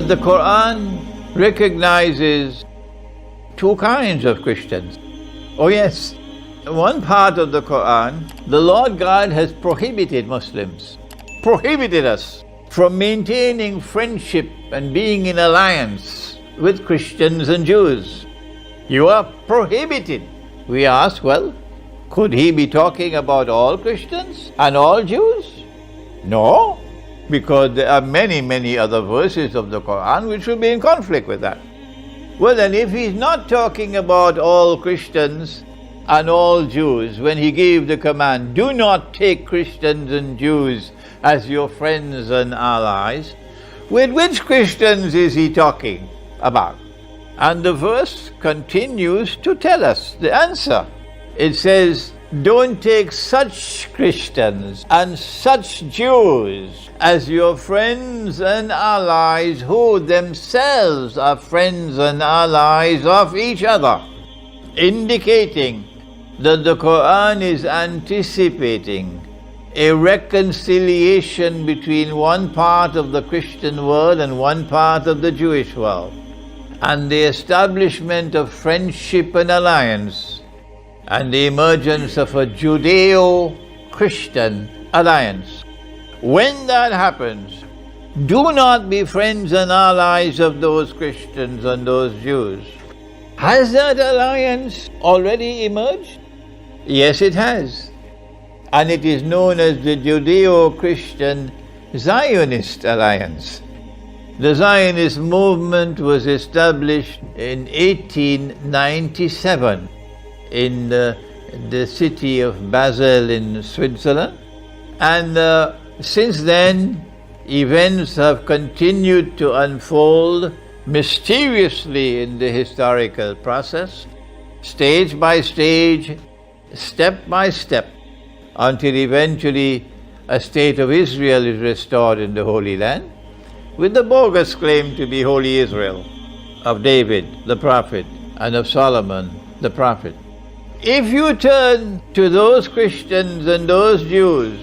The Quran recognizes two kinds of Christians. Oh yes, one part of the Quran, the Lord God has prohibited Muslims, prohibited us from maintaining friendship and being in alliance with Christians and Jews. You are prohibited. We ask, well, could he be talking about all Christians and all Jews? No, because there are many other verses of the Quran which will be in conflict with that. Well then, if he's not talking about all Christians and all Jews, when he gave the command, do not take Christians and Jews as your friends and allies, with which Christians is he talking about? And the verse continues to tell us the answer. It says, don't take such Christians and such Jews as your friends and allies who themselves are friends and allies of each other, indicating that the Quran is anticipating a reconciliation between one part of the Christian world and one part of the Jewish world, and the establishment of friendship and alliance, and the emergence of a Judeo-Christian alliance. When that happens, do not be friends and allies of those Christians and those Jews. Has that alliance already emerged? Yes, it has. And it is known as the Judeo-Christian Zionist Alliance. The Zionist movement was established in 1897 in the city of Basel in Switzerland. And since then, events have continued to unfold mysteriously in the historical process, stage by stage, step by step, until eventually a state of Israel is restored in the Holy Land, with the bogus claim to be Holy Israel, of David, the prophet, and of Solomon, the prophet. If you turn to those Christians and those Jews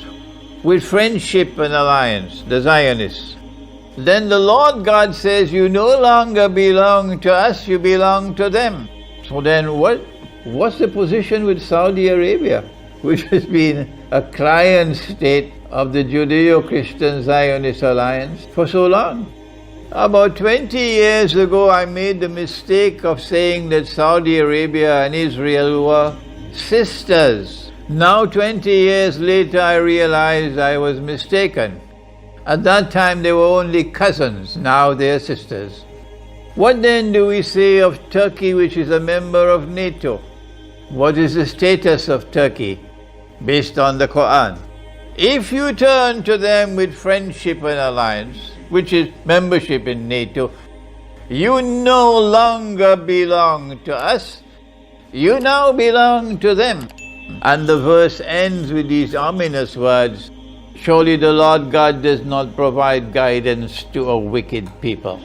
with friendship and alliance, the Zionists, then the Lord God says you no longer belong to us, you belong to them. So then what's the position with Saudi Arabia, which has been a client state of the Judeo-Christian Zionist Alliance for so long? About 20 years ago, I made the mistake of saying that Saudi Arabia and Israel were sisters. Now, 20 years later, I realized I was mistaken. At that time, they were only cousins. Now they are sisters. What then do we say of Turkey, which is a member of NATO? What is the status of Turkey based on the Quran? If you turn to them with friendship and alliance, which is membership in NATO, you no longer belong to us, you now belong to them. And the verse ends with these ominous words, surely the Lord God does not provide guidance to a wicked people.